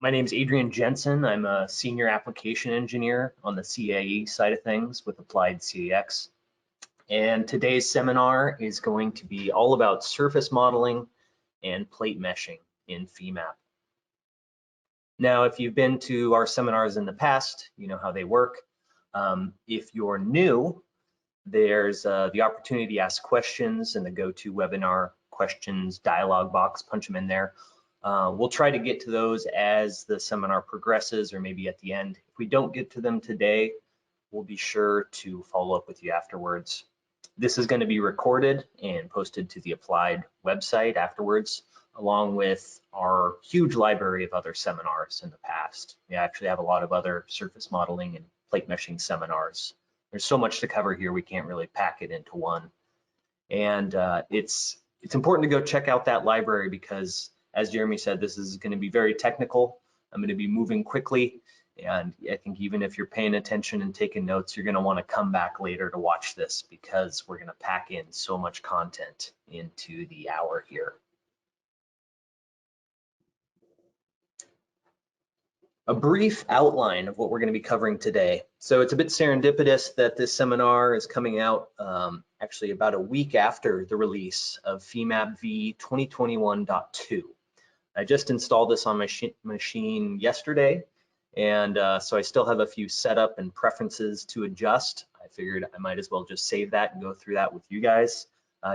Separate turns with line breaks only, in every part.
My name is Adrian Jensen. I'm a senior application engineer on the CAE side of things with Applied CAX. And today's seminar is going to be all about surface modeling and plate meshing in Femap. Now, if you've been to our seminars in the past, you know how they work. If you're new, there's the opportunity to ask questions in the GoToWebinar questions dialog box, punch them in there. We'll try to get to those as the seminar progresses or maybe at the end. If we don't get to them today, we'll be sure to follow up with you afterwards. This is going to be recorded and posted to the Applied website afterwards, along with our huge library of other seminars in the past. We actually have a lot of other surface modeling and plate meshing seminars. There's so much to cover here, we can't really pack it into one. And it's important to go check out that library because, as Jeremy said, this is going to be very technical. I'm going to be moving quickly. And I think even if you're paying attention and taking notes, you're going to want to come back later to watch this because we're going to pack in so much content into the hour here. A brief outline of what we're going to be covering today. So it's a bit serendipitous that this seminar is coming out actually about a week after the release of Femap v 2021.2. I just installed this on my machine yesterday, and so I still have a few setup and preferences to adjust. I figured I might as well just save that and go through that with you guys,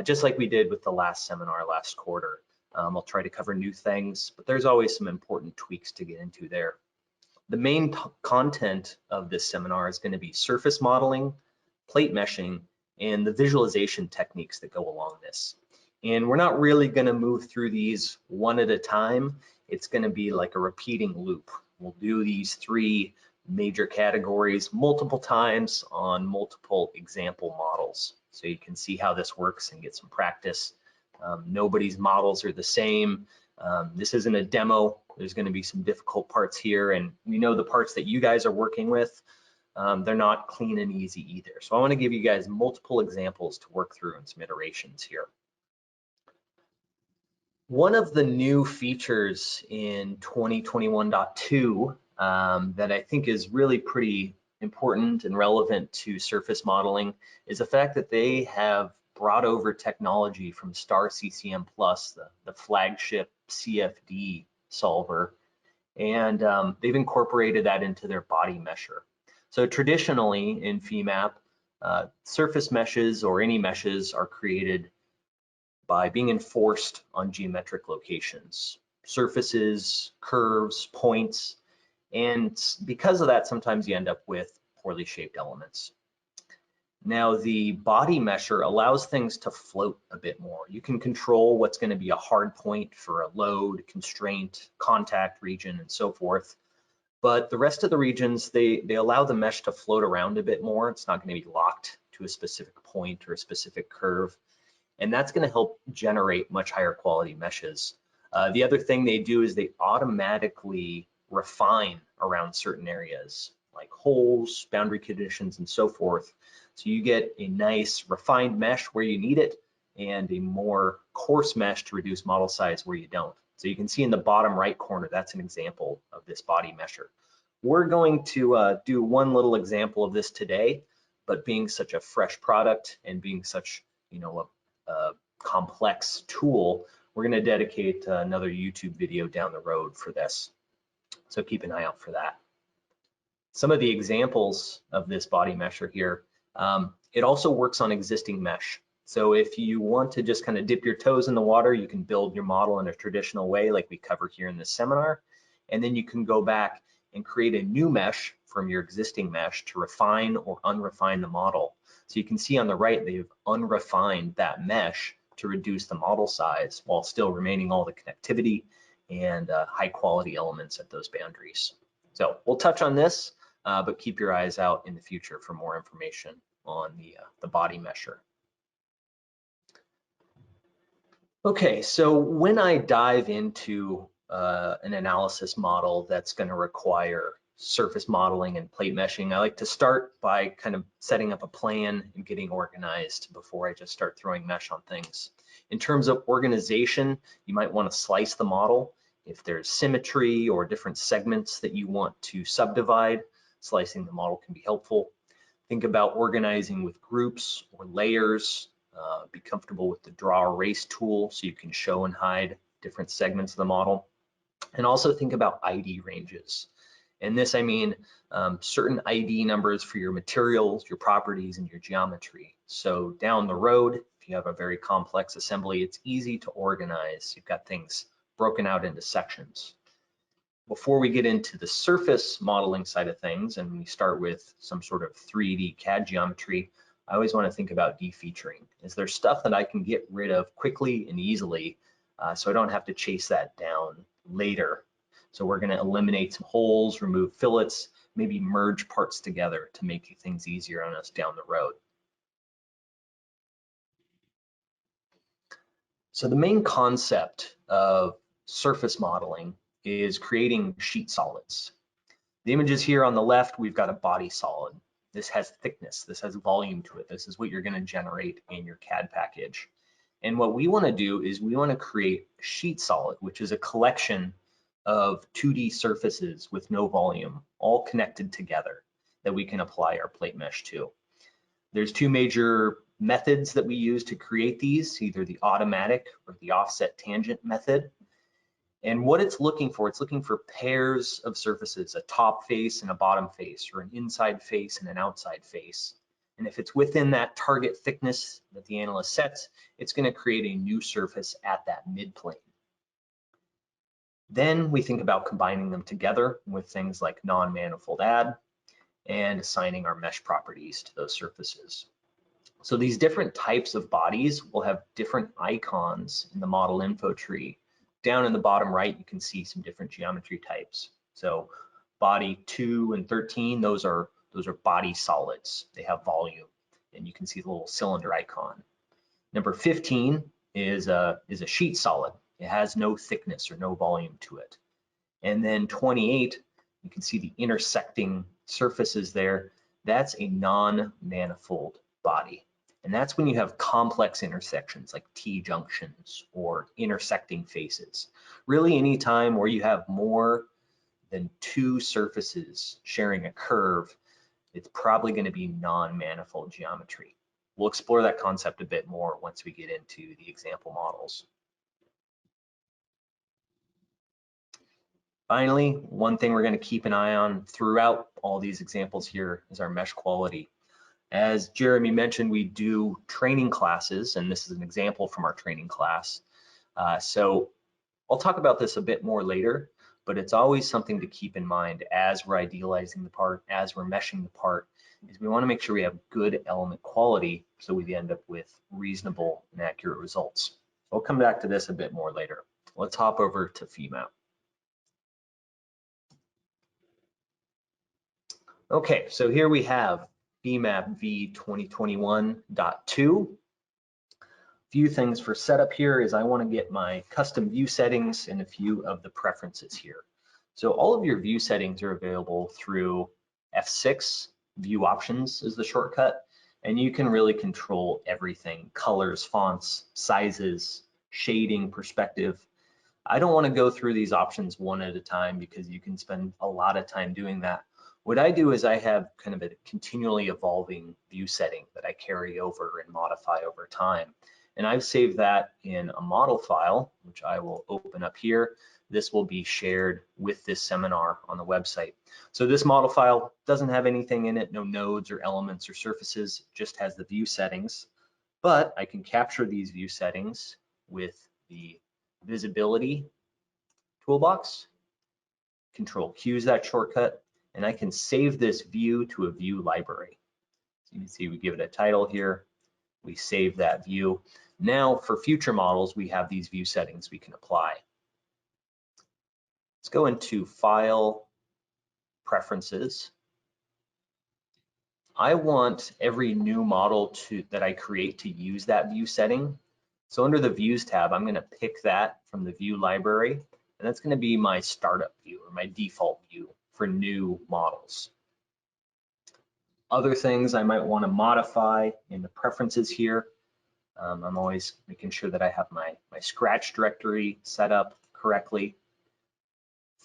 just like we did with the last seminar last quarter. I'll try to cover new things, but there's always some important tweaks to get into there. The main content of this seminar is going to be surface modeling, plate meshing, and the visualization techniques that go along this. And we're not really going to move through these one at a time. It's going to be like a repeating loop. We'll do these three major categories multiple times on multiple example models. So you can see how this works and get some practice. Nobody's models are the same. This isn't a demo. There's going to be some difficult parts here, and we know the parts that you guys are working with, they're not clean and easy either. So I want to give you guys multiple examples to work through and some iterations here. One of the new features in 2021.2 that I think is really pretty important and relevant to surface modeling is the fact that they have brought over technology from Star CCM Plus, the flagship CFD solver, and they've incorporated that into their body mesher. So traditionally in Femap, surface meshes or any meshes are created by being enforced on geometric locations, surfaces, curves, points, and because of that, sometimes you end up with poorly shaped elements. Now, the body mesher allows things to float a bit more. You can control what's going to be a hard point for a load, constraint, contact region, and so forth. But the rest of the regions, they allow the mesh to float around a bit more. It's not going to be locked to a specific point or a specific curve. And that's going to help generate much higher quality meshes. The other thing they do is they automatically refine around certain areas like holes, boundary conditions, and so forth. So you get a nice refined mesh where you need it and a more coarse mesh to reduce model size where you don't. So you can see in the bottom right corner, that's an example of this body mesher. We're going to do one little example of this today, but being such a fresh product and being such, you know, a complex tool, we're going to dedicate another YouTube video down the road for this. So keep an eye out for that. Some of the examples of this body mesher here, it also works on existing mesh. So if you want to just kind of dip your toes in the water, you can build your model in a traditional way like we cover here in this seminar. And then you can go back and create a new mesh from your existing mesh to refine or unrefine the model. So you can see on the right, they've unrefined that mesh to reduce the model size while still remaining all the connectivity and high quality elements at those boundaries. So we'll touch on this, but keep your eyes out in the future for more information on the body mesher. Okay, so when I dive into an analysis model that's going to require surface modeling and plate meshing, I like to start by kind of setting up a plan and getting organized before I just start throwing mesh on things. In terms of organization, you might want to slice the model If there's symmetry or different segments that you want to subdivide, slicing the model can be helpful. Think about organizing with groups or layers. Be comfortable with the draw erase tool so you can show and hide different segments of the model. And also think about ID ranges. And this, I mean, certain ID numbers for your materials, your properties, and your geometry. So down the road, if you have a very complex assembly, it's easy to organize. You've got things broken out into sections. Before we get into the surface modeling side of things, and we start with some sort of 3D CAD geometry, I always want to think about defeaturing. Is there stuff that I can get rid of quickly and easily so I don't have to chase that down later? So we're going to eliminate some holes, remove fillets, maybe merge parts together to make things easier on us down the road. So the main concept of surface modeling is creating sheet solids. The images here on the left, we've got a body solid. This has thickness, this has volume to it. This is what you're going to generate in your CAD package. And what we want to do is we want to create a sheet solid, which is a collection of 2D surfaces with no volume, all connected together that we can apply our plate mesh to. There's two major methods that we use to create these, either the automatic or the offset tangent method. And what it's looking for pairs of surfaces, a top face and a bottom face, or an inside face and an outside face. And if it's within that target thickness that the analyst sets, it's going to create a new surface at that midplane. Then we think about combining them together with things like non-manifold add and assigning our mesh properties to those surfaces. So these different types of bodies will have different icons in the model info tree. Down in the bottom right, you can see some different geometry types. So body 2 and 13, those are body solids. They have volume, and you can see the little cylinder icon. Number 15 is a sheet solid. It has no thickness or no volume to it. And then 28, you can see the intersecting surfaces there. That's a non-manifold body. And that's when you have complex intersections like T-junctions or intersecting faces. Really any time where you have more than two surfaces sharing a curve, it's probably going to be non-manifold geometry. We'll explore that concept a bit more once we get into the example models. Finally, one thing we're going to keep an eye on throughout all these examples here is our mesh quality. As Jeremy mentioned, we do training classes, and this is an example from our training class. So I'll talk about this a bit more later, but it's always something to keep in mind as we're idealizing the part, as we're meshing the part, is we want to make sure we have good element quality so we end up with reasonable and accurate results. So I'll come back to this a bit more later. Let's hop over to Femap. Okay, so here we have Femap v 2021.2. Few things for setup here is I want to get my custom view settings and a few of the preferences here. So all of your view settings are available through F6, view options is the shortcut, and you can really control everything: colors, fonts, sizes, shading, perspective. I don't want to go through these options one at a time because you can spend a lot of time doing that. What I do is I have kind of a continually evolving view setting that I carry over and modify over time. And I've saved that in a model file, which I will open up here. This will be shared with this seminar on the website. So this model file doesn't have anything in it, no nodes or elements or surfaces, just has the view settings. But I can capture these view settings with the visibility toolbox. Control Q is that shortcut, and I can save this view to a view library. So you can see we give it a title here, we save that view. Now for future models, we have these view settings we can apply. Let's go into File, Preferences. I want every new model that I create to use that view setting. So under the Views tab, I'm going to pick that from the view library, and that's going to be my startup view or my default view for new models. Other things I might want to modify in the preferences here. I'm always making sure that I have my Scratch directory set up correctly.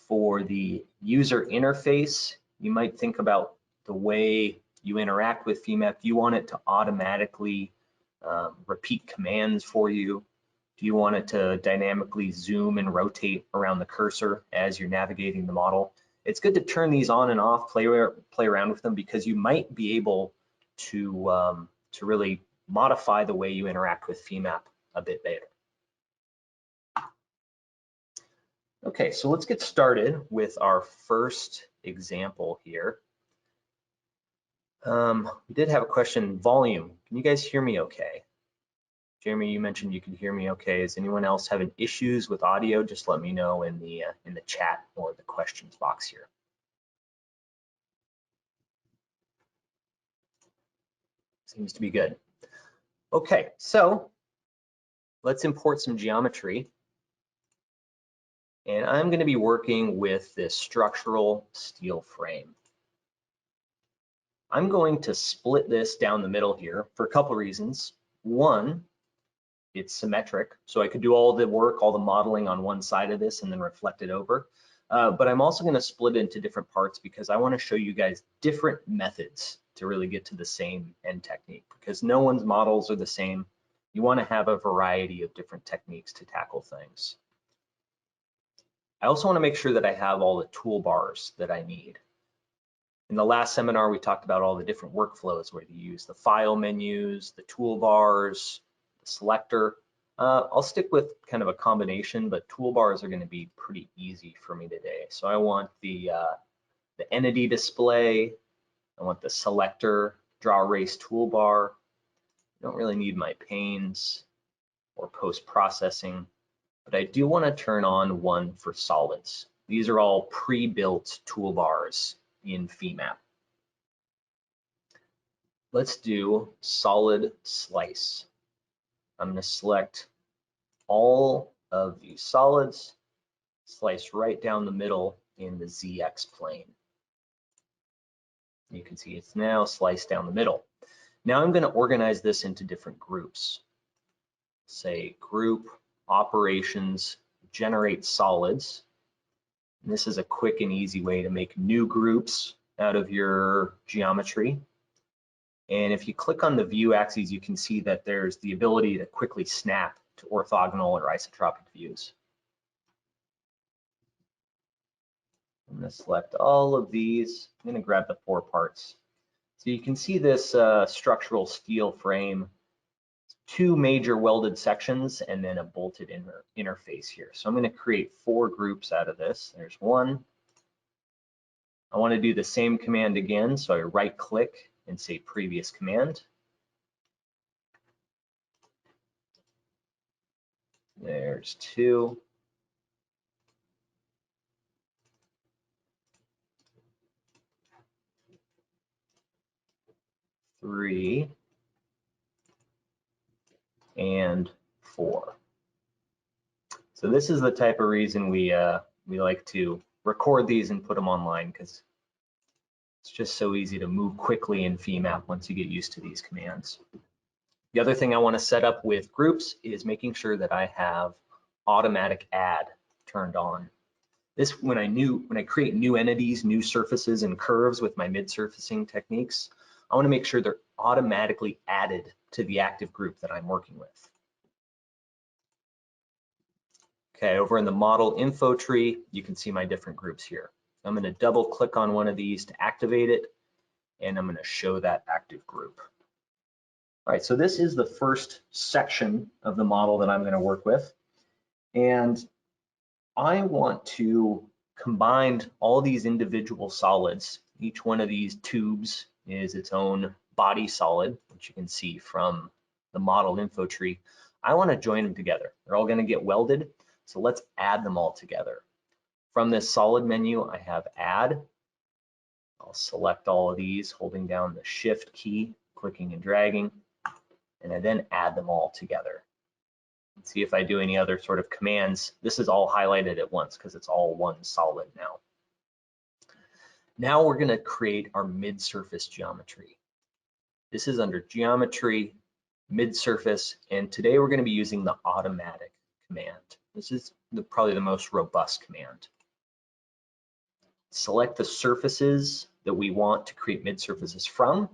For the user interface, you might think about the way you interact with Femap. Do you want it to automatically repeat commands for you? Do you want it to dynamically zoom and rotate around the cursor as you're navigating the model? It's good to turn these on and off, play around with them, because you might be able to really modify the way you interact with Femap a bit better. Okay, so let's get started with our first example here. We did have a question, volume. Can you guys hear me okay? Jeremy, you mentioned you could hear me okay. Is anyone else having issues with audio? Just let me know in the chat or the questions box here. Seems to be good. Okay, so let's import some geometry. And I'm going to be working with this structural steel frame. I'm going to split this down the middle here for a couple reasons. One, it's symmetric, so I could do all the work, all the modeling on one side of this and then reflect it over. But I'm also going to split it into different parts because I want to show you guys different methods to really get to the same end technique, because no one's models are the same. You want to have a variety of different techniques to tackle things. I also want to make sure that I have all the toolbars that I need. In the last seminar, we talked about all the different workflows where you use the file menus, the toolbars, the selector. I'll stick with kind of a combination, but toolbars are going to be pretty easy for me today. So I want the entity display. I want the selector, draw erase toolbar. I don't really need my panes or post-processing, but I do want to turn on one for solids. These are all pre-built toolbars in Femap. Let's do solid slice. I'm going to select all of these solids, slice right down the middle in the ZX plane. You can see it's now sliced down the middle. Now I'm going to organize this into different groups. Say group operations generate solids. And this is a quick and easy way to make new groups out of your geometry. And if you click on the view axes, you can see that there's the ability to quickly snap to orthogonal or isotropic views. I'm going to select all of these. I'm going to grab the 4 parts. So you can see this structural steel frame, 2 major welded sections, and then a bolted interface here. So I'm going to create 4 groups out of this. There's 1. I want to do the same command again, so I right click and say previous command. There's 2. Three, and 4. So this is the type of reason we like to record these and put them online, because it's just so easy to move quickly in Femap once you get used to these commands. The other thing I want to set up with groups is making sure that I have automatic add turned on. This, when I create new entities, new surfaces and curves with my mid-surfacing techniques, I want to make sure they're automatically added to the active group that I'm working with. Okay, over in the model info tree, you can see my different groups here. I'm going to double click on one of these to activate it, and I'm going to show that active group. All right, so this is the first section of the model that I'm going to work with. And I want to combine all these individual solids. Each one of these tubes is its own body solid, which you can see from the model info tree. I want to join them together. They're all going to get welded, so let's add them all together. From this solid menu, I have add. I'll select all of these, holding down the shift key, clicking and dragging, and I then add them all together. Let's see if I do any other sort of commands. This is all highlighted at once because it's all one solid now. Now we're going to create our mid-surface geometry. This is under geometry, mid-surface, and today we're going to be using the automatic command. This is probably the most robust command. select the surfaces that we want to create mid surfaces from.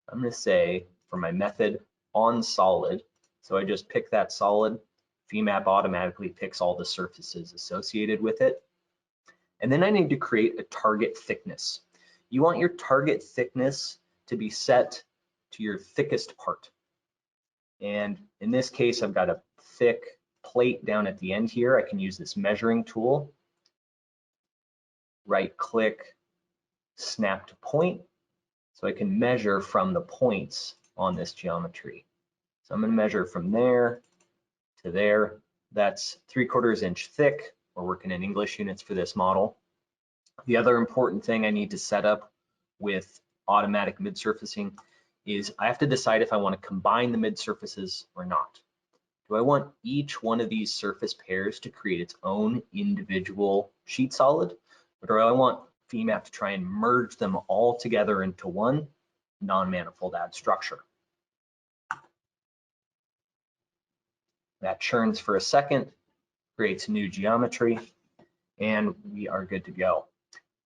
I'm going to say for my method on solid, so I just pick that solid. Femap automatically picks all the surfaces associated with it. And then I need to create a target thickness. You want your target thickness to be set to your thickest part. And in this case, I've got a thick plate down at the end here. I can use this measuring tool. Right click, snap to point. So I can measure from the points on this geometry. So I'm going to measure from there to there. That's 3/4 inch thick. We're working in English units for this model. The other important thing I need to set up with automatic mid surfacing is I have to decide if I want to combine the mid surfaces or not. Do I want each one of these surface pairs to create its own individual sheet solid, or do I want Femap to try and merge them all together into one non-manifold add structure? That churns for a second, creates new geometry, and we are good to go.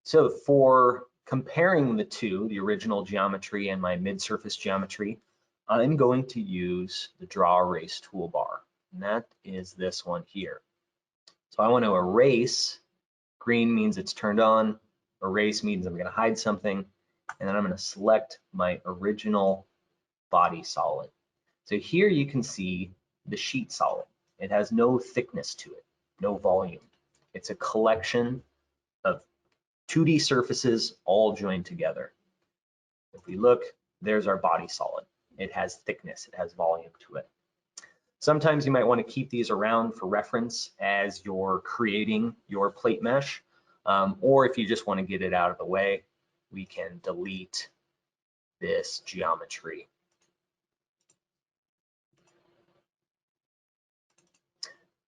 So for comparing the two, the original geometry and my mid-surface geometry, I'm going to use the Draw Erase toolbar, and that is this one here. So I want to erase. Green means it's turned on. Erase means I'm going to hide something, and then I'm going to select my original body solid. So here you can see the sheet solid. It has no thickness to it, no volume. It's a collection of 2D surfaces all joined together. If we look, there's our body solid. It has thickness, it has volume to it. Sometimes you might want to keep these around for reference as you're creating your plate mesh, or if you just want to get it out of the way, we can delete this geometry.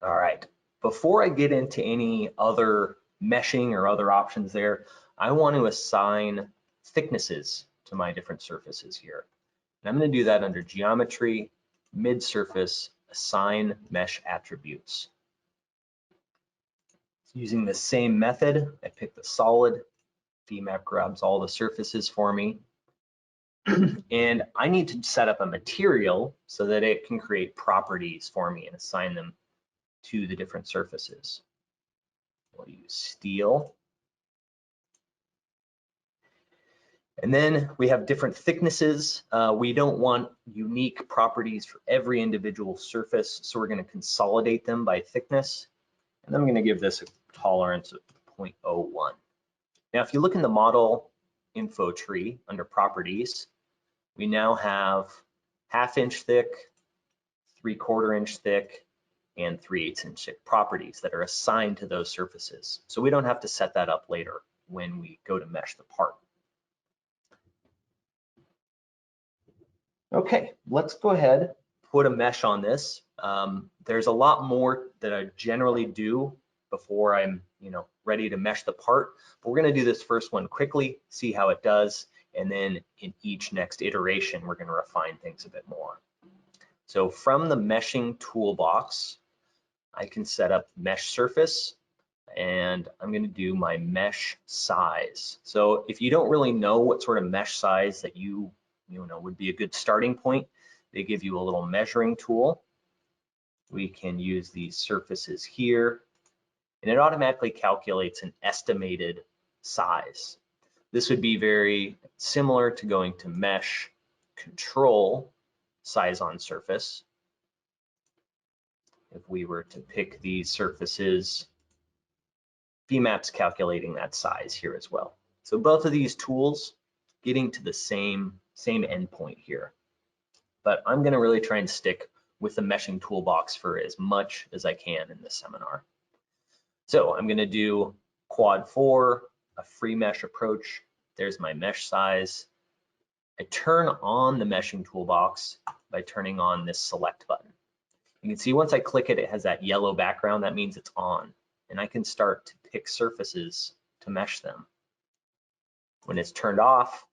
All right, before I get into any other meshing or other options there, I want to assign thicknesses to my different surfaces here. And I'm going to do that under Geometry, Mid-Surface, Assign Mesh Attributes. Using the same method, I pick the solid, Femap grabs all the surfaces for me, and I need to set up a material so that it can create properties for me and assign them to the different surfaces. We'll use steel. And then we have different thicknesses. We don't want unique properties for every individual surface, so we're going to consolidate them by thickness. And I'm going to give this a tolerance of 0.01. Now, if you look in the model info tree under properties, we now have 1/2 inch thick, 3/4 inch thick, and 3/8 inch thick properties that are assigned to those surfaces. So we don't have to set that up later when we go to mesh the part. Okay, let's go ahead, put a mesh on this. There's a lot more that I generally do before I'm ready to mesh the part, but we're going to do this first one quickly, see how it does, and then in each next iteration, we're going to refine things a bit more. So from the meshing toolbox, I can set up mesh surface, and I'm going to do my mesh size. So if you don't really know what sort of mesh size that you know would be a good starting point, they give you a little measuring tool. We can use these surfaces here, and it automatically calculates an estimated size. This would be very similar to going to mesh control size on surface. If we were to pick these surfaces, Femap's calculating that size here as well. So both of these tools getting to the same endpoint here. But I'm going to really try and stick with the meshing toolbox for as much as I can in this seminar. So I'm going to do quad 4, a free mesh approach. There's my mesh size. I turn on the meshing toolbox by turning on this select button. You can see once I click it, it has that yellow background. That means it's on, and I can start to pick surfaces to mesh them. When it's turned off,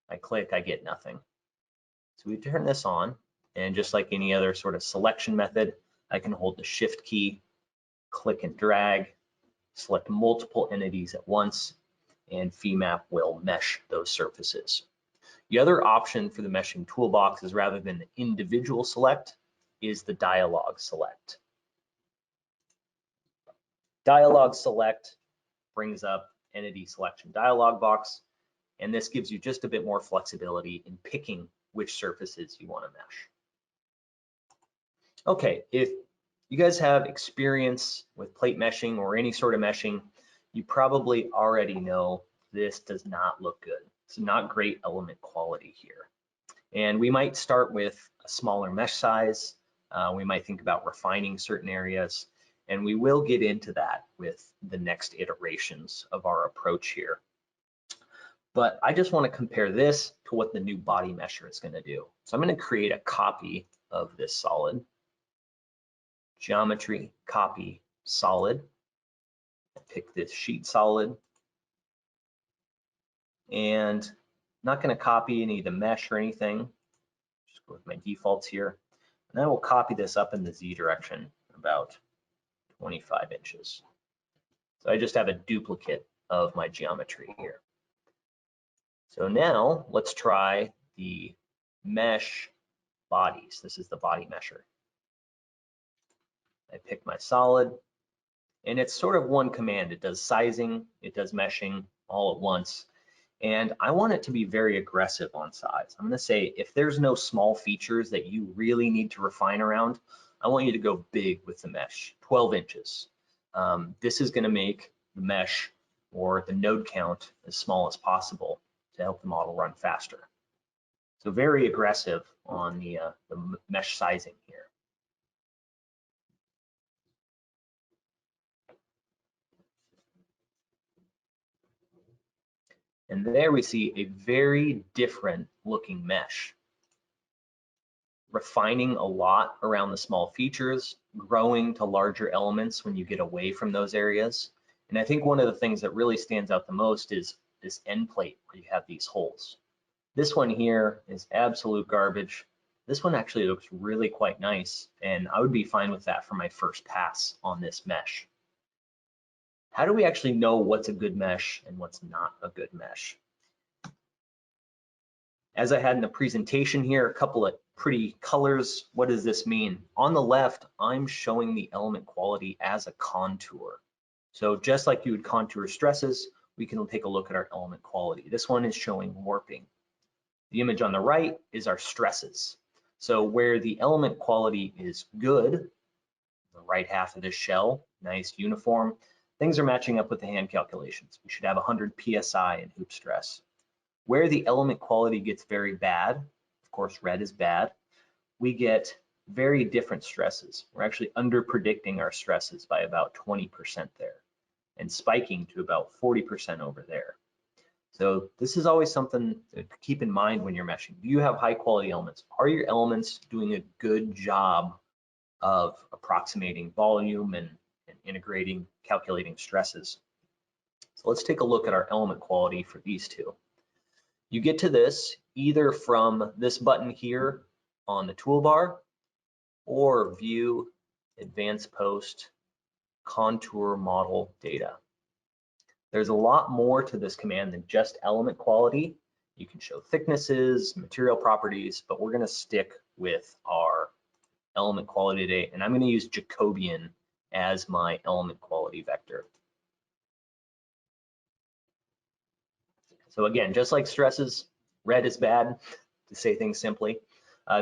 I click, I get nothing. So we turn this on, and just like any other sort of selection method, I can hold the Shift key, click and drag, select multiple entities at once, and Femap will mesh those surfaces. The other option for the meshing toolbox is, rather than the individual select, is the dialog select. Dialog select brings up entity selection dialog box, and this gives you just a bit more flexibility in picking which surfaces you want to mesh. Okay, if you guys have experience with plate meshing or any sort of meshing, you probably already know this does not look good. It's not great element quality here. And we might start with a smaller mesh size. We might think about refining certain areas, and we will get into that with the next iterations of our approach here. But I just want to compare this to what the new body mesher is going to do. So I'm going to create a copy of this solid. Geometry, copy, solid. Pick this sheet solid. And I'm not going to copy any of the mesh or anything. Just go with my defaults here. And I will copy this up in the Z direction about 25 inches. So I just have a duplicate of my geometry here. So now let's try the mesh bodies. This is the body mesher. I pick my solid, and it's sort of one command. It does sizing, it does meshing all at once. And I want it to be very aggressive on size. I'm going to say, if there's no small features that you really need to refine around, I want you to go big with the mesh, 12 inches. This is going to make the mesh or the node count as small as possible to help the model run faster. So very aggressive on the mesh sizing here. And there we see a very different looking mesh. Refining a lot around the small features, growing to larger elements when you get away from those areas. And I think one of the things that really stands out the most is this end plate where you have these holes. This one here is absolute garbage. This one actually looks really quite nice, and I would be fine with that for my first pass on this mesh. How do we actually know what's a good mesh and what's not a good mesh? As I had in the presentation here, a couple of pretty colors. What does this mean? On the left, I'm showing the element quality as a contour. So just like you would contour stresses, we can take a look at our element quality. This one is showing warping. The image on the right is our stresses. So where the element quality is good, the right half of this shell, nice, uniform, things are matching up with the hand calculations. We should have 100 PSI in hoop stress. Where the element quality gets very bad, of course, red is bad, we get very different stresses. We're actually under predicting our stresses by about 20% there and spiking to about 40% over there. So this is always something to keep in mind when you're meshing. Do you have high quality elements? Are your elements doing a good job of approximating volume and integrating, calculating stresses? So let's take a look at our element quality for these two. You get to this either from this button here on the toolbar or view, advanced post, contour model data. There's a lot more to this command than just element quality. You can show thicknesses, material properties, but we're going to stick with our element quality today, and I'm going to use Jacobian as my element quality vector. So again, just like stresses, red is bad, to say things simply.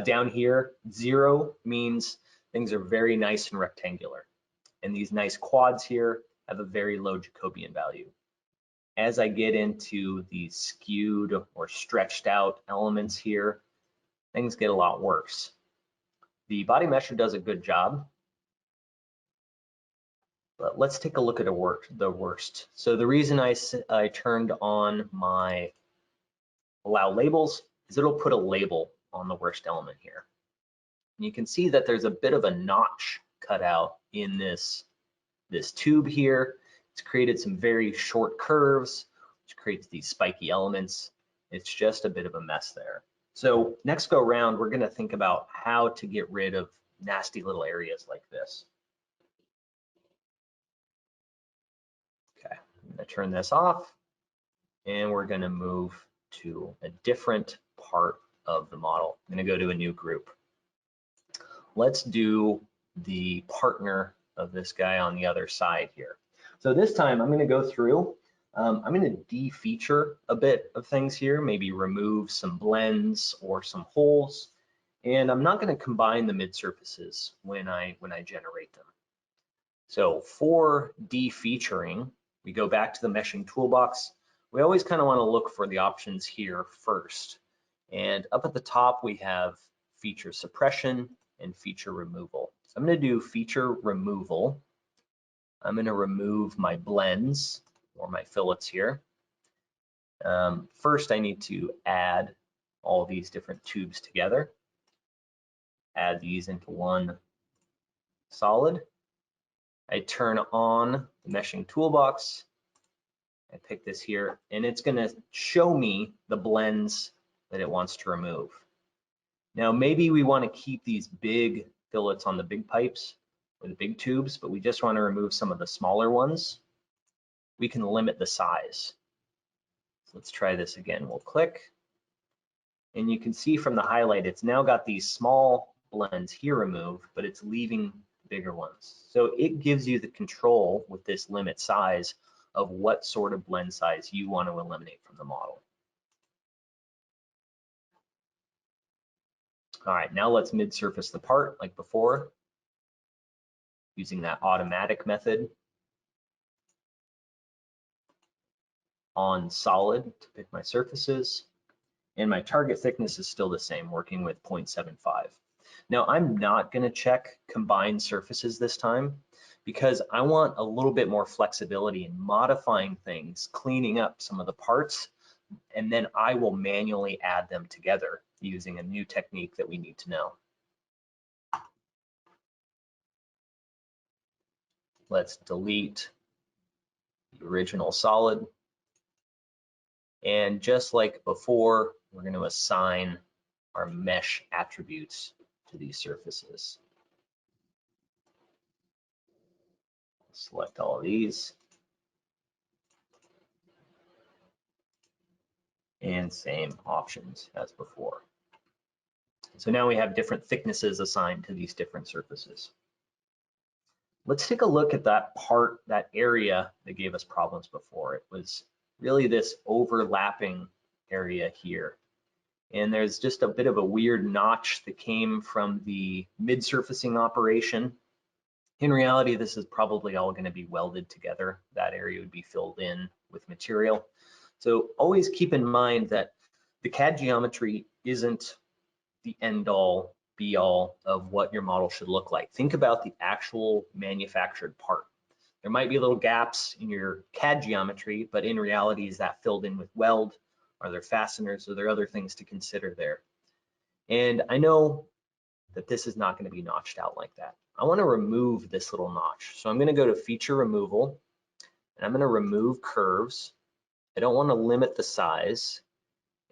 Down here, 0 means things are very nice and rectangular. And these nice quads here have a very low Jacobian value. As I get into these skewed or stretched out elements here, things get a lot worse. The body mesher does a good job, but let's take a look at the worst. So the reason I turned on my allow labels is it'll put a label on the worst element here. And you can see that there's a bit of a notch cut out in this tube here. It's created some very short curves, which creates these spiky elements. It's just a bit of a mess there. So next go round, we're going to think about how to get rid of nasty little areas like this. Okay, I'm going to turn this off. and we're going to move to a different part of the model. I'm going to go to a new group. Let's do the partner of this guy on the other side here. So this time I'm going to go through, I'm going to de-feature a bit of things here, maybe remove some blends or some holes, and I'm not going to combine the mid surfaces when I generate them. So for de-featuring, we go back to the meshing toolbox. We always kind of want to look for the options here first. And up at the top, we have feature suppression and feature removal. So I'm going to do feature removal. I'm going to remove my blends or my fillets here. First, I need to add all these different tubes together. Add these into one solid. I turn on the meshing toolbox. I pick this here, and it's going to show me the blends that it wants to remove. Now, maybe we want to keep these big fillets on the big pipes or the big tubes, but we just want to remove some of the smaller ones. We can limit the size. So let's try this again. We'll click, and you can see from the highlight, it's now got these small blends here removed, but it's leaving bigger ones. So it gives you the control with this limit size of what sort of blend size you want to eliminate from the model. All right, now let's mid-surface the part like before, using that automatic method. On solid to pick my surfaces, and my target thickness is still the same, working with 0.75. Now I'm not going to check combined surfaces this time because I want a little bit more flexibility in modifying things, cleaning up some of the parts, and then I will manually add them together using a new technique that we need to know. Let's delete the original solid. And just like before, we're going to assign our mesh attributes to these surfaces. Select all of these. And same options as before. So now we have different thicknesses assigned to these different surfaces. Let's take a look at that part, that area that gave us problems before. It was really this overlapping area here. And there's just a bit of a weird notch that came from the mid-surfacing operation. In reality, this is probably all going to be welded together. That area would be filled in with material. So always keep in mind that the CAD geometry isn't the end-all, be-all of what your model should look like. Think about the actual manufactured part. There might be little gaps in your CAD geometry, but in reality, is that filled in with weld? Are there fasteners? Are there other things to consider there? And I know that this is not going to be notched out like that. I want to remove this little notch. So I'm going to go to feature removal, and I'm going to remove curves. I don't want to limit the size,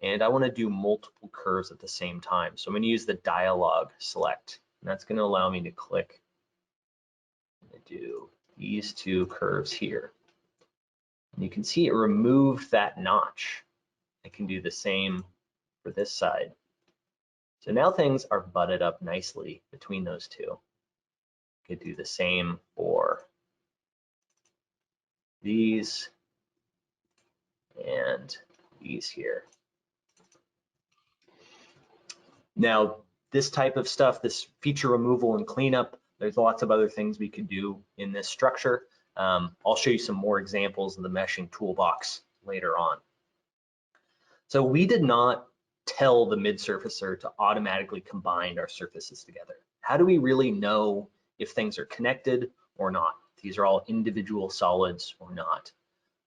and I want to do multiple curves at the same time. So I'm going to use the dialog select, and that's going to allow me to click and do these two curves here. And you can see it removed that notch. I can do the same for this side. So now things are butted up nicely between those two. I could do the same for these and these here. Now, this type of stuff, this feature removal and cleanup, there's lots of other things we could do in this structure. I'll show you some more examples of the meshing toolbox later on. So we did not tell the mid-surfacer to automatically combine our surfaces together. How do we really know if things are connected or not? These are all individual solids or not.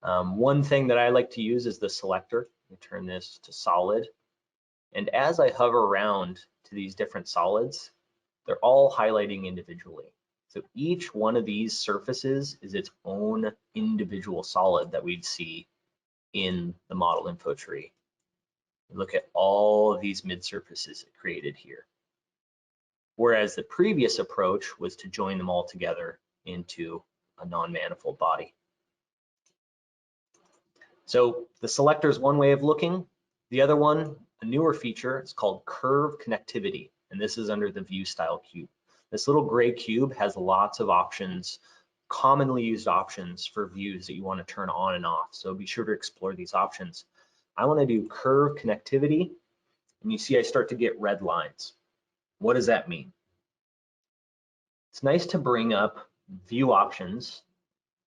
One thing that I like to use is the selector. We turn this to solid. And as I hover around to these different solids, they're all highlighting individually. So each one of these surfaces is its own individual solid that we'd see in the model info tree. Look at all of these mid-surfaces it created here. Whereas the previous approach was to join them all together into a non-manifold body. So the selector is one way of looking. The other one, a newer feature, is called curve connectivity, and this is under the view style cube. This little gray cube has lots of options, commonly used options for views that you want to turn on and off. So be sure to explore these options. I want to do curve connectivity, and you see I start to get red lines. What does that mean? It's nice to bring up view options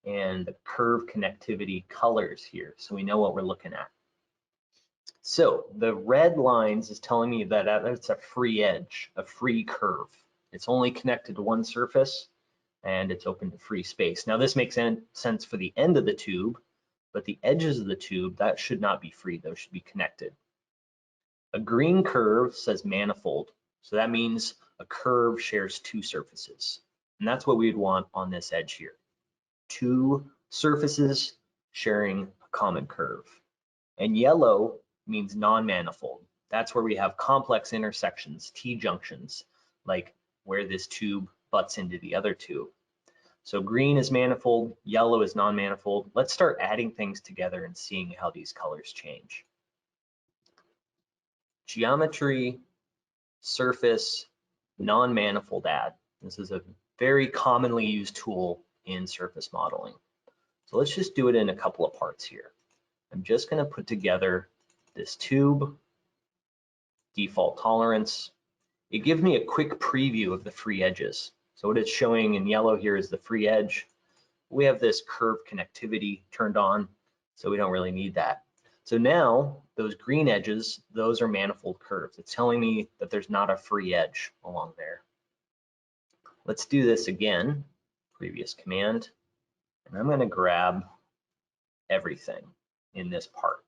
and the curve connectivity colors here so we know what we're looking at. So the red lines is telling me that it's a free edge, a free curve. It's only connected to one surface and it's open to free space. Now this makes sense for the end of the tube, but the edges of the tube, that should not be free, those should be connected. A green curve says manifold, so that means a curve shares two surfaces. And that's what we'd want on this edge here. Two surfaces sharing a common curve. And yellow means non-manifold. That's where we have complex intersections, T-junctions, like where this tube butts into the other tube. So green is manifold, yellow is non-manifold. Let's start adding things together and seeing how these colors change. Geometry, surface, non-manifold add. This is a very commonly used tool in surface modeling. So let's just do it in a couple of parts here. I'm just going to put together this tube, default tolerance. It gives me a quick preview of the free edges. So what it's showing in yellow here is the free edge. We have this curve connectivity turned on, so we don't really need that. So now those green edges, those are manifold curves. It's telling me that there's not a free edge along there. Let's do this again, previous command, and I'm going to grab everything in this part.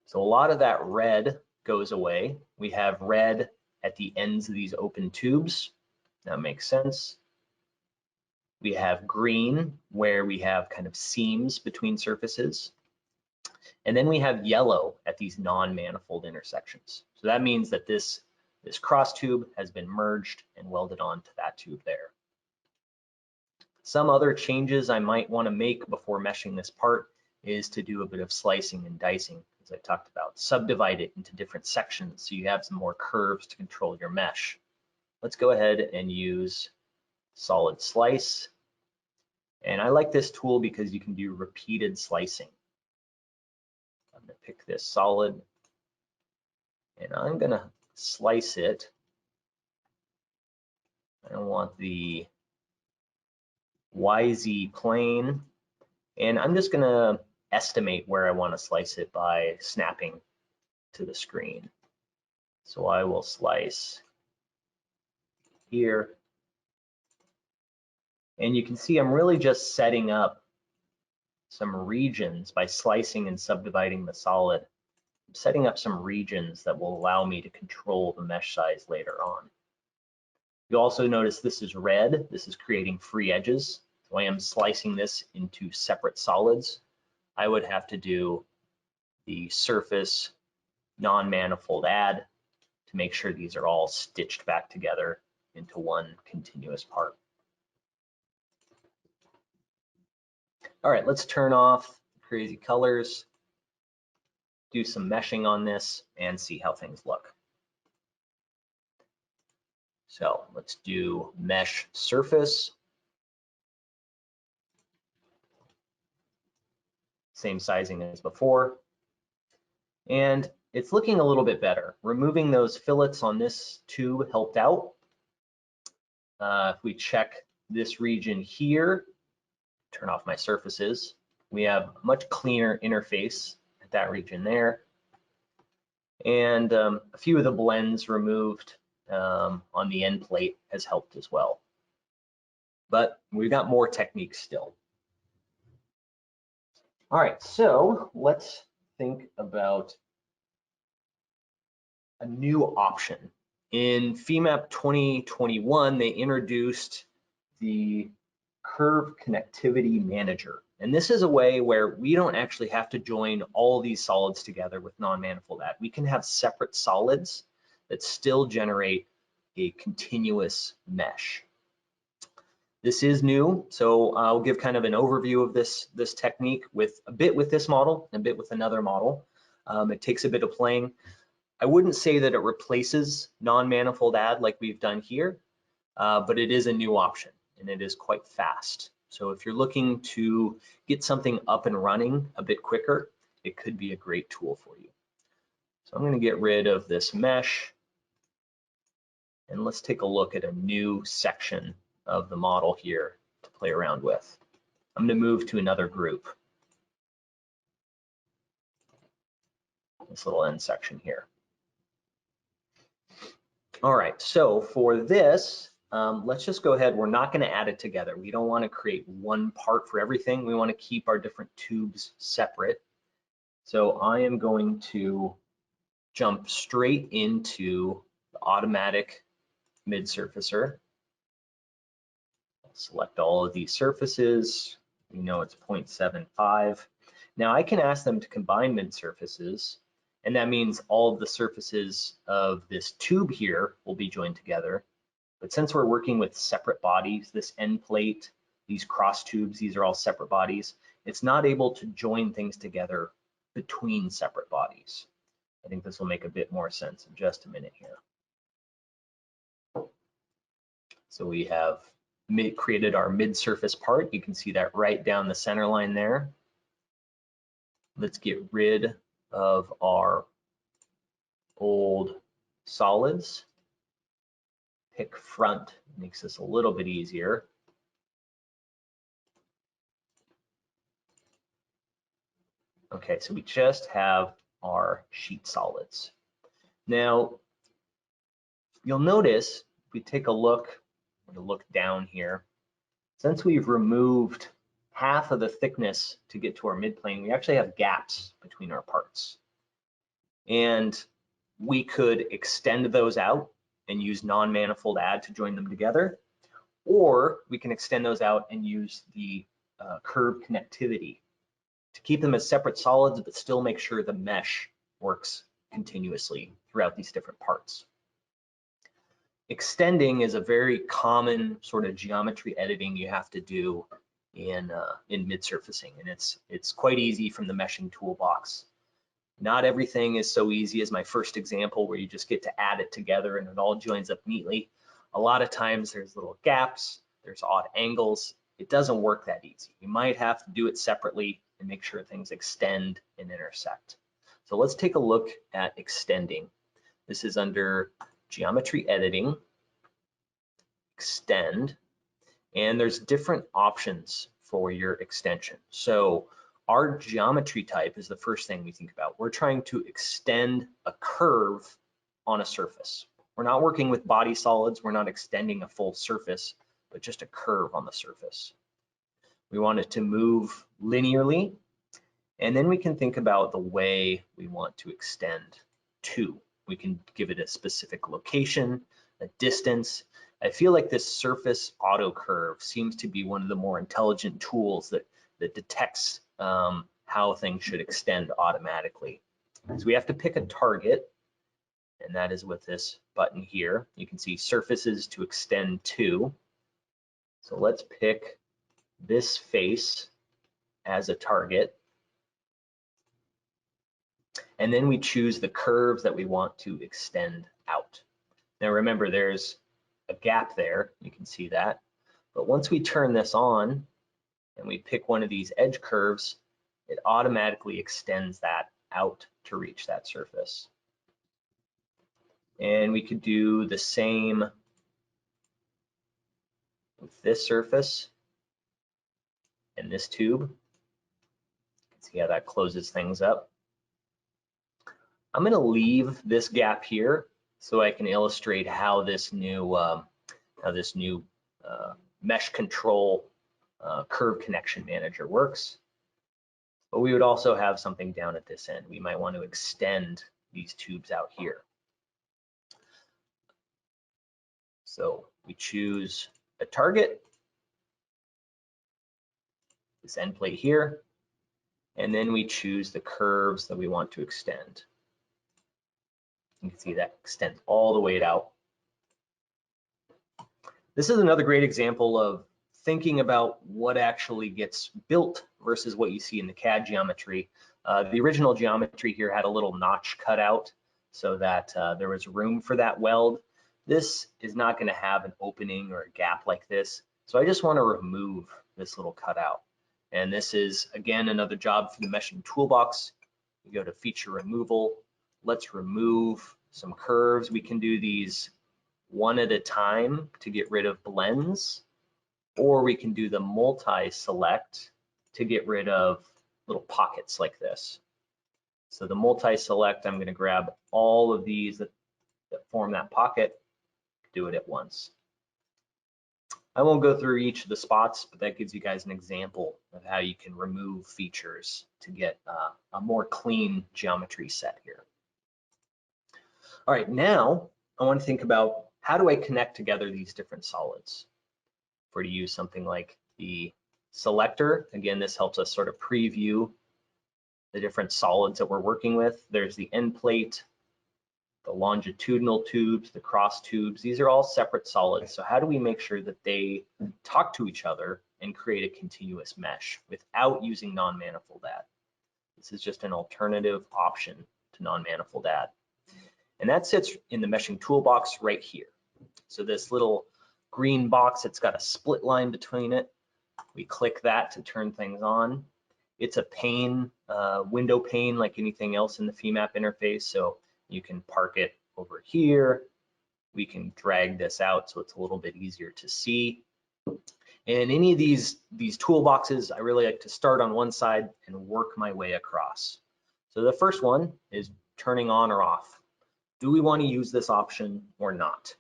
So a lot of that red goes away. We have red at the ends of these open tubes. That makes sense. We have green where we have kind of seams between surfaces. And then we have yellow at these non-manifold intersections. So that means that this cross tube has been merged and welded onto that tube there. Some other changes I might want to make before meshing this part is to do a bit of slicing and dicing, as I talked about. Subdivide it into different sections so you have some more curves to control your mesh. Let's go ahead and use solid slice. And I like this tool because you can do repeated slicing. I'm going to pick this solid and I'm going to slice it. I want the YZ plane, and I'm just going to estimate where I want to slice it by snapping to the screen. So I will slice here. And you can see I'm really just setting up some regions by slicing and subdividing the solid. I'm setting up some regions that will allow me to control the mesh size later on. You'll also notice this is red. This is creating free edges. So I am slicing this into separate solids. I would have to do the surface non-manifold add to make sure these are all stitched back together into one continuous part. All right, let's turn off crazy colors, do some meshing on this, and see how things look. So let's do mesh surface. Same sizing as before. And it's looking a little bit better. Removing those fillets on this tube helped out. If we check this region here, turn off my surfaces, we have a much cleaner interface at that region there. And a few of the blends removed on the end plate has helped as well. But we've got more techniques still. All right, so let's think about a new option. In Femap 2021, they introduced the Curve Connectivity Manager. And this is a way where we don't actually have to join all these solids together with non-manifold add. We can have separate solids that still generate a continuous mesh. This is new, so I'll give kind of an overview of this technique with a bit with this model and a bit with another model. It takes a bit of playing. I wouldn't say that it replaces non-manifold add like we've done here, but it is a new option and it is quite fast. So if you're looking to get something up and running a bit quicker, it could be a great tool for you. So I'm going to get rid of this mesh and let's take a look at a new section of the model here to play around with. I'm going to move to another group. This little end section here. All right, so for this, let's just go ahead. We're not going to add it together. We don't want to create one part for everything. We want to keep our different tubes separate. So I am going to jump straight into the automatic mid-surfacer. Select all of these surfaces. We know it's 0.75. Now I can ask them to combine mid-surfaces, and that means all of the surfaces of this tube here will be joined together. But since we're working with separate bodies, this end plate, these cross tubes, these are all separate bodies, it's not able to join things together between separate bodies. I think this will make a bit more sense in just a minute here. So we have created our mid-surface part. You can see that right down the center line there. Let's get rid of our old solids. Pick front, makes this a little bit easier. Okay, so we just have our sheet solids. Now, you'll notice if we take a look, down here, since we've removed half of the thickness to get to our midplane, we actually have gaps between our parts. And we could extend those out and use non-manifold add to join them together, or we can extend those out and use the curve connectivity to keep them as separate solids, but still make sure the mesh works continuously throughout these different parts. Extending is a very common sort of geometry editing you have to do in mid-surfacing, and it's quite easy from the meshing toolbox. Not everything is so easy as my first example where you just get to add it together and it all joins up neatly. A lot of times there's little gaps, there's odd angles. It doesn't work that easy. You might have to do it separately and make sure things extend and intersect. So let's take a look at extending. This is under geometry editing, extend, and there's different options for your extension. So our geometry type is the first thing we think about. We're trying to extend a curve on a surface. We're not working with body solids. We're not extending a full surface, but just a curve on the surface. We want it to move linearly, and then we can think about the way we want to extend to. We can give it a specific location, a distance. I feel like this surface auto curve seems to be one of the more intelligent tools that detects how things should extend automatically. So we have to pick a target, and that is with this button here. You can see surfaces to extend to. So let's pick this face as a target. And then we choose the curves that we want to extend out. Now remember, there's a gap there, you can see that. But once we turn this on and we pick one of these edge curves, it automatically extends that out to reach that surface. And we could do the same with this surface and this tube. You can see how that closes things up. I'm going to leave this gap here so I can illustrate how this new mesh control curve connection manager works. But we would also have something down at this end. We might want to extend these tubes out here. So we choose a target, this end plate here, and then we choose the curves that we want to extend. You can see that extends all the way out. This is another great example of thinking about what actually gets built versus what you see in the CAD geometry. The original geometry here had a little notch cut out so that there was room for that weld. This is not going to have an opening or a gap like this, so I just want to remove this little cutout. And this is, again, another job for the meshing toolbox. We go to feature removal. Let's remove some curves. We can do these one at a time to get rid of blends, or we can do the multi-select to get rid of little pockets like this. So the multi-select, I'm going to grab all of these that form that pocket, do it at once. I won't go through each of the spots, but that gives you guys an example of how you can remove features to get a more clean geometry set here. All right, now I want to think about how do I connect together these different solids? If we're to use something like the selector, again, this helps us sort of preview the different solids that we're working with. There's the end plate, the longitudinal tubes, the cross tubes. These are all separate solids. So how do we make sure that they talk to each other and create a continuous mesh without using non-manifold add? This is just an alternative option to non-manifold add. And that sits in the meshing toolbox right here. So this little green box, it's got a split line between it. We click that to turn things on. It's a pane, window pane like anything else in the Femap interface. So you can park it over here. We can drag this out so it's a little bit easier to see. And any of these toolboxes, I really like to start on one side and work my way across. So the first one is turning on or off. Do we want to use this option or not?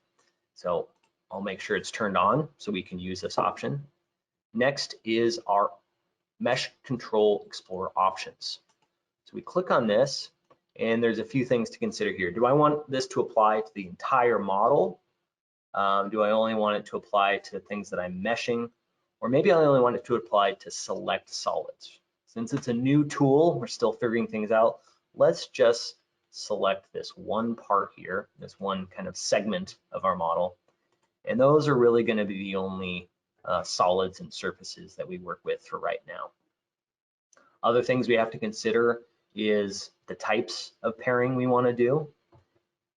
So I'll make sure it's turned on so we can use this option. Next is our Mesh Control Explorer options. So we click on this, and there's a few things to consider here. Do I want this to apply to the entire model? Do I only want it to apply to things that I'm meshing? Or maybe I only want it to apply to select solids. Since it's a new tool, we're still figuring things out. Let's just select this one part here, this one kind of segment of our model. And those are really going to be the only solids and surfaces that we work with for right now. Other things we have to consider is the types of pairing we want to do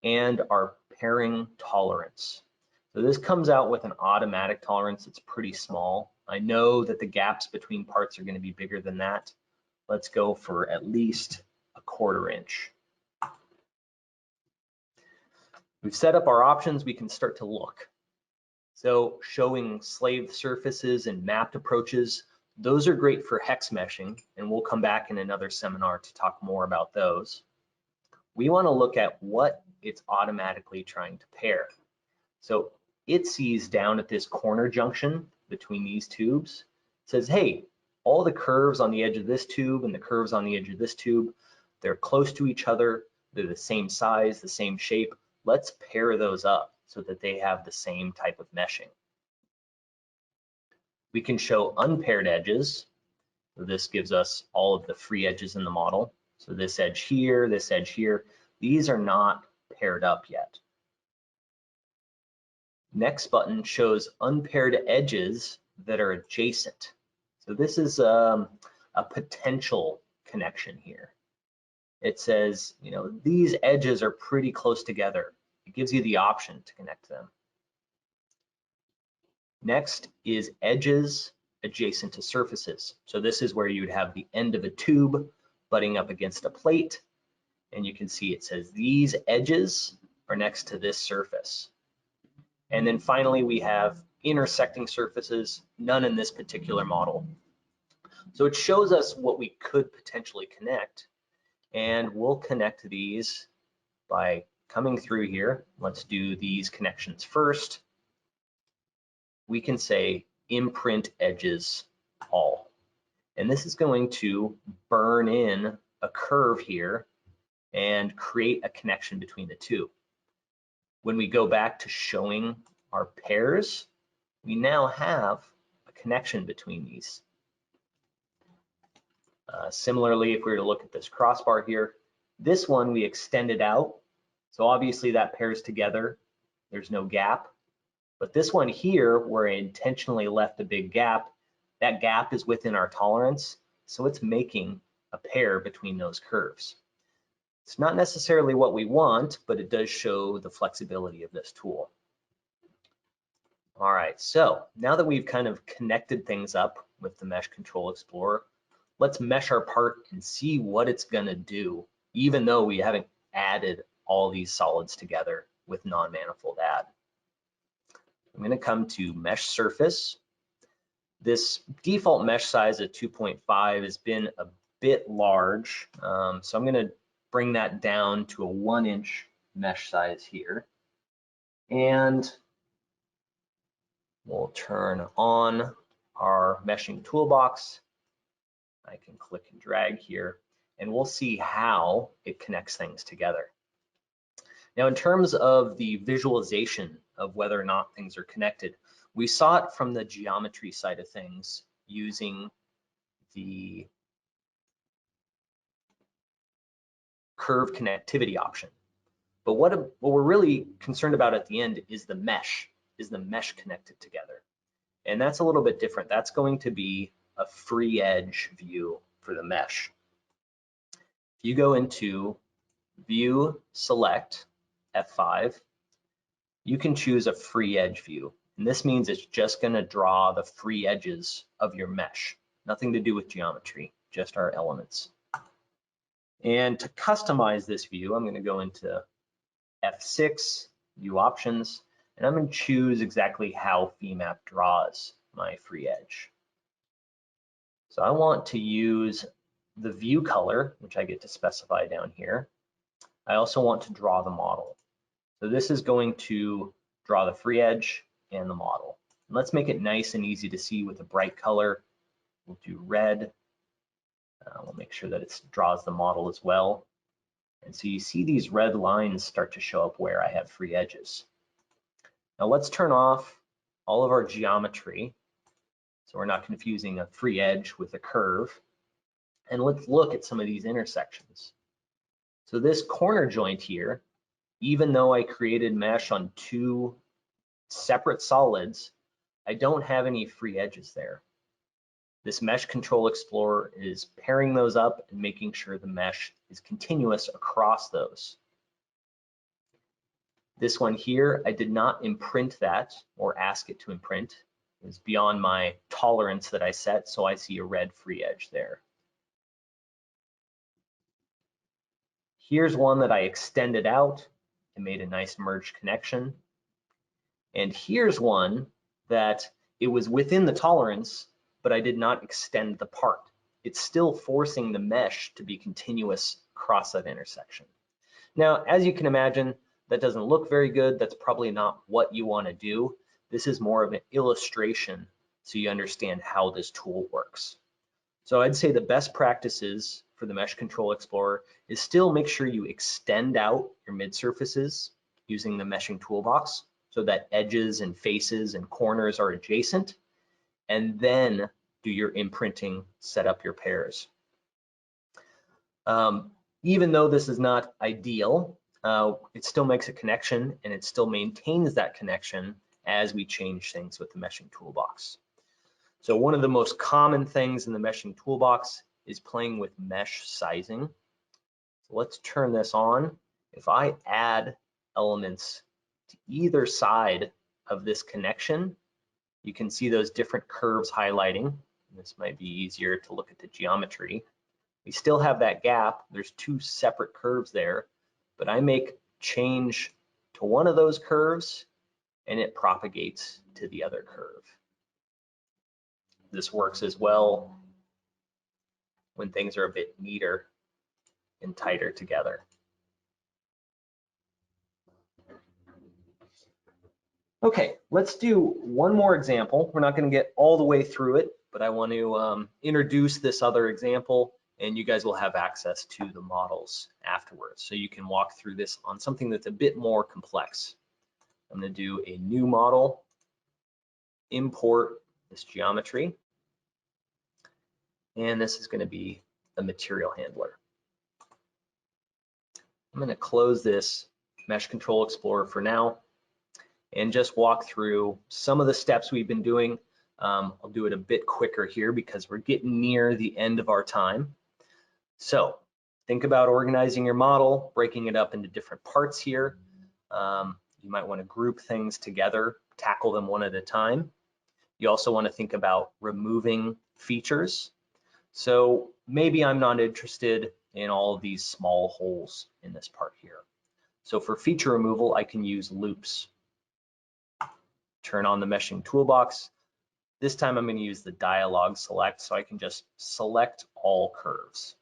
and our pairing tolerance. So this comes out with an automatic tolerance that's pretty small. I know that the gaps between parts are going to be bigger than that. Let's go for at least 1/4 inch. We've set up our options, we can start to look. So showing slaved surfaces and mapped approaches, those are great for hex meshing, and we'll come back in another seminar to talk more about those. We want to look at what it's automatically trying to pair. So it sees down at this corner junction between these tubes, says, hey, all the curves on the edge of this tube and the curves on the edge of this tube, they're close to each other, they're the same size, the same shape. Let's pair those up so that they have the same type of meshing. We can show unpaired edges. So this gives us all of the free edges in the model. So this edge here, these are not paired up yet. Next button shows unpaired edges that are adjacent. So this is a potential connection here. It says, you know, these edges are pretty close together. It gives you the option to connect them. Next is edges adjacent to surfaces. So this is where you'd have the end of a tube butting up against a plate, and you can see it says these edges are next to this surface. And then finally we have intersecting surfaces, none in this particular model. So it shows us what we could potentially connect, and we'll connect these by coming through here. Let's do these connections first. We can say imprint edges all. And this is going to burn in a curve here and create a connection between the two. When we go back to showing our pairs, we now have a connection between these. Similarly, if we were to look at this crossbar here, this one we extended out. So obviously that pairs together. There's no gap. But this one here, where I intentionally left a big gap, that gap is within our tolerance, so it's making a pair between those curves. It's not necessarily what we want, but it does show the flexibility of this tool. All right, so now that we've kind of connected things up with the Mesh Control Explorer, let's mesh our part and see what it's gonna do, even though we haven't added all these solids together with non-manifold add. I'm gonna come to Mesh Surface. This default mesh size of 2.5 has been a bit large, so I'm gonna bring that down to a 1-inch mesh size here. And we'll turn on our meshing toolbox. I can click and drag here, and we'll see how it connects things together. Now, in terms of the visualization of whether or not things are connected, we saw it from the geometry side of things using the curve connectivity option. But what we're really concerned about at the end is the mesh. Is the mesh connected together? And that's a little bit different. That's going to be a free edge view for the mesh. If you go into View, Select, F5, you can choose a free edge view. And this means it's just going to draw the free edges of your mesh. Nothing to do with geometry, just our elements. And to customize this view, I'm going to go into F6, View Options, and I'm going to choose exactly how Femap draws my free edge. So I want to use the view color, which I get to specify down here. I also want to draw the model. So this is going to draw the free edge and the model. And let's make it nice and easy to see with a bright color. We'll do red. We'll make sure that it draws the model as well. And so you see these red lines start to show up where I have free edges. Now let's turn off all of our geometry, so we're not confusing a free edge with a curve. And let's look at some of these intersections. So this corner joint here, even though I created mesh on 2 separate solids, I don't have any free edges there. This Mesh Control Explorer is pairing those up and making sure the mesh is continuous across those. This one here, I did not imprint that or ask it to imprint. It was beyond my tolerance that I set, so I see a red free edge there. Here's one that I extended out and made a nice merged connection. And here's one that it was within the tolerance, but I did not extend the part. It's still forcing the mesh to be continuous across that intersection. Now, as you can imagine, that doesn't look very good. That's probably not what you want to do. This is more of an illustration so you understand how this tool works. So I'd say the best practices for the Mesh Control Explorer is still make sure you extend out your mid surfaces using the meshing toolbox so that edges and faces and corners are adjacent, and then do your imprinting, set up your pairs. Even though this is not ideal, it still makes a connection and it still maintains that connection as we change things with the meshing toolbox. So one of the most common things in the meshing toolbox is playing with mesh sizing. So let's turn this on. If I add elements to either side of this connection, you can see those different curves highlighting. This might be easier to look at the geometry. We still have that gap. There's 2 separate curves there, but I make change to one of those curves and it propagates to the other curve. This works as well when things are a bit neater and tighter together. Okay, let's do one more example. We're not going to get all the way through it, but I want to introduce this other example, and you guys will have access to the models afterwards. So you can walk through this on something that's a bit more complex. I'm going to do a new model, import this geometry, and this is going to be the material handler. I'm going to close this Mesh Control Explorer for now. and just walk through some of the steps we've been doing. I'll do it a bit quicker here because we're getting near the end of our time. So think about organizing your model, breaking it up into different parts here. You might want to group things together, tackle them one at a time. You also want to think about removing features. So maybe I'm not interested in all of these small holes in this part here. So for feature removal, I can use loops. Turn on the meshing toolbox. This time I'm going to use the dialog select, so I can just select all curves.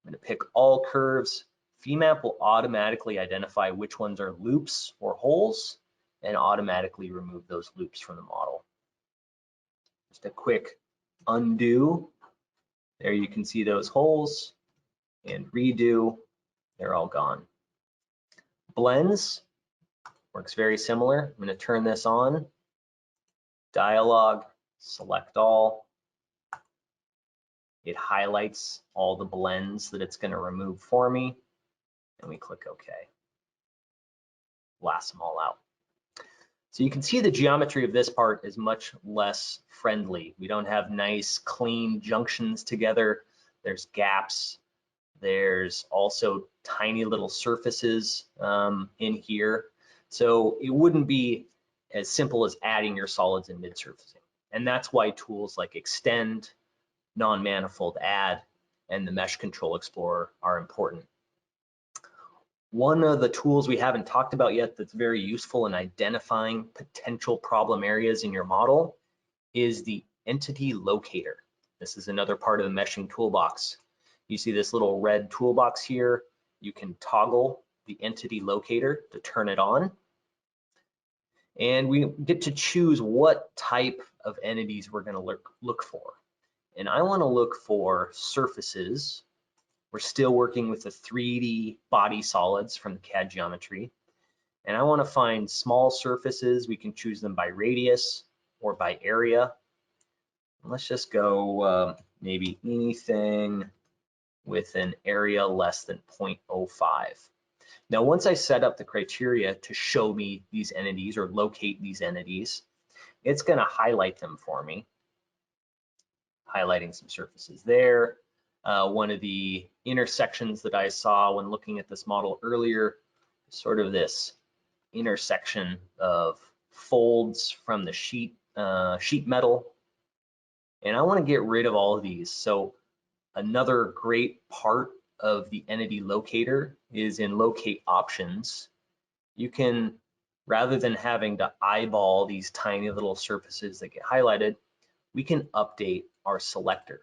I'm going to pick all curves. Femap will automatically identify which ones are loops or holes and automatically remove those loops from the model. Just a quick undo. There you can see those holes, and redo. They're all gone. Blends works very similar. I'm going to turn this on. Dialog, select all. It highlights all the blends that it's going to remove for me, and we click OK. Blast them all out. So you can see the geometry of this part is much less friendly. We don't have nice, clean junctions together. There's gaps. There's also tiny little surfaces in here. So it wouldn't be as simple as adding your solids and mid-surfacing. And that's why tools like Extend, Non-Manifold Add, and the Mesh Control Explorer are important. One of the tools we haven't talked about yet that's very useful in identifying potential problem areas in your model is the entity locator. This is another part of the meshing toolbox. You see this little red toolbox here. You can toggle the entity locator to turn it on. And we get to choose what type of entities we're going to look for. And I want to look for surfaces. We're still working with the 3D body solids from the CAD geometry. And I want to find small surfaces. We can choose them by radius or by area. Let's just go maybe anything with an area less than 0.05. Now, once I set up the criteria to show me these entities or locate these entities, it's going to highlight them for me, highlighting some surfaces there. One of the intersections that I saw when looking at this model earlier, sort of this intersection of folds from the sheet metal. And I want to get rid of all of these. So another great part of the entity locator is in locate options. You can, rather than having to eyeball these tiny little surfaces that get highlighted, we can update our selector.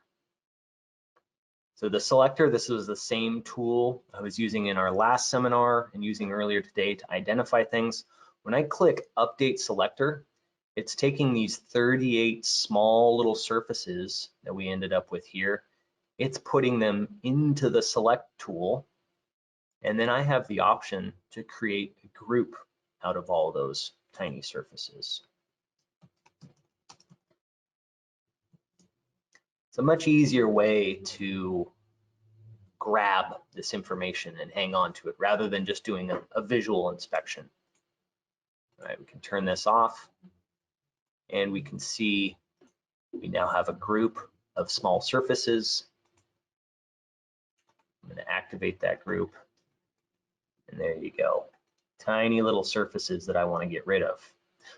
So the selector, this was the same tool I was using in our last seminar and using earlier today to identify things. When I click update selector, it's taking these 38 small little surfaces that we ended up with here. It's putting them into the select tool. And then I have the option to create a group out of all those tiny surfaces. It's a much easier way to grab this information and hang on to it rather than just doing a visual inspection. All right, we can turn this off and we can see we now have a group of small surfaces. I'm going to activate that group, and there you go. Tiny little surfaces that I want to get rid of.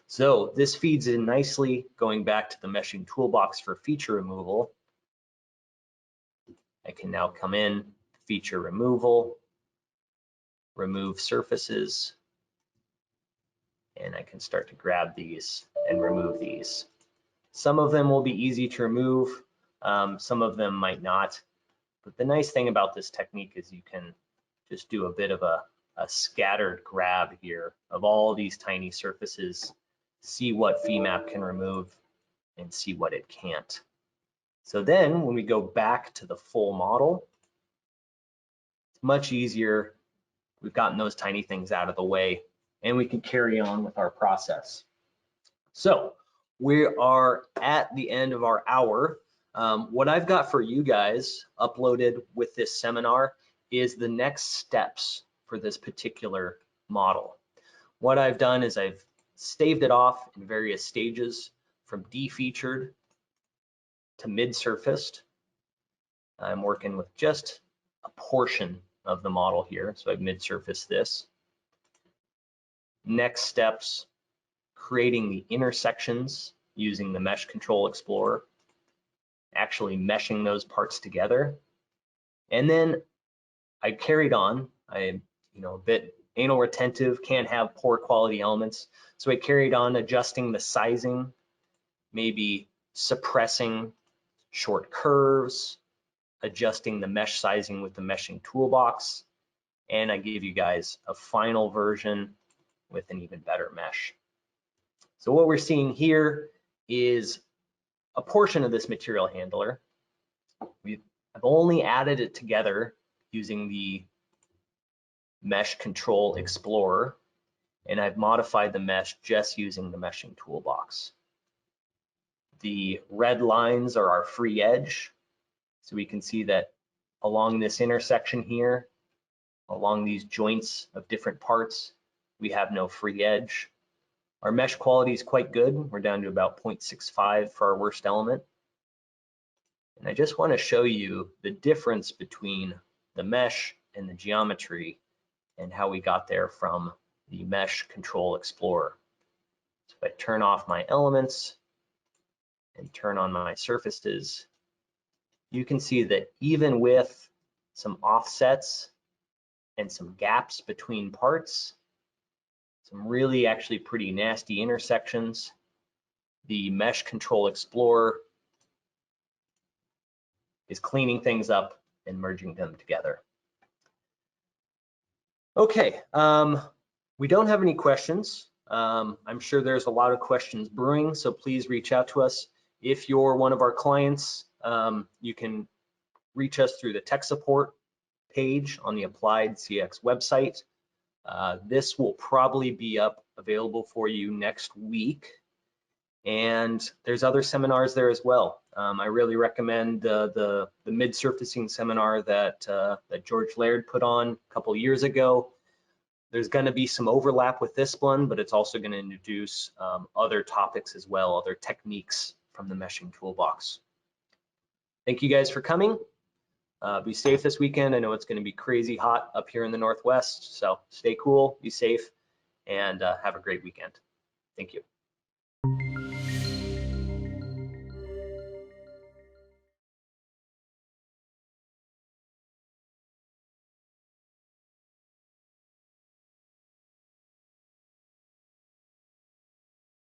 So this feeds in nicely, going back to the meshing toolbox for feature removal. I can now come in, feature removal, remove surfaces, and I can start to grab these and remove these. Some of them will be easy to remove, some of them might not. But the nice thing about this technique is you can just do a bit of a scattered grab here of all these tiny surfaces, see what Femap can remove and see what it can't. So then when we go back to the full model, it's much easier. We've gotten those tiny things out of the way and we can carry on with our process. So we are at the end of our hour. What I've got for you guys uploaded with this seminar is the next steps for this particular model. What I've done is I've staved it off in various stages from defeatured to mid-surfaced. I'm working with just a portion of the model here, so I've mid-surfaced this. Next steps, creating the intersections using the Mesh Control Explorer, actually meshing those parts together. And then I carried on. I'm a bit anal retentive, can't have poor quality elements. So I carried on adjusting the sizing, maybe suppressing short curves, adjusting the mesh sizing with the meshing toolbox, and I gave you guys a final version with an even better mesh. So what we're seeing here is a portion of this material handler. I've only added it together using the Mesh Control Explorer, and I've modified the mesh just using the meshing toolbox. The red lines are our free edge. So we can see that along this intersection here, along these joints of different parts, we have no free edge. Our mesh quality is quite good. We're down to about 0.65 for our worst element. And I just want to show you the difference between the mesh and the geometry and how we got there from the Mesh Control Explorer. So if I turn off my elements and turn on my surfaces, you can see that even with some offsets and some gaps between parts, some really actually pretty nasty intersections, the Mesh Control Explorer is cleaning things up and merging them together. Okay, we don't have any questions. I'm sure there's a lot of questions brewing, so please reach out to us. If you're one of our clients, you can reach us through the tech support page on the Applied CX website. This will probably be up available for you next week. And there's other seminars there as well. I really recommend the mid-surfacing seminar that George Laird put on a couple of years ago. There's going to be some overlap with this one, but it's also going to introduce other topics as well, other techniques from the meshing toolbox. Thank you guys for coming. Be safe this weekend. I know it's going to be crazy hot up here in the Northwest, so stay cool, be safe, and have a great weekend. Thank you.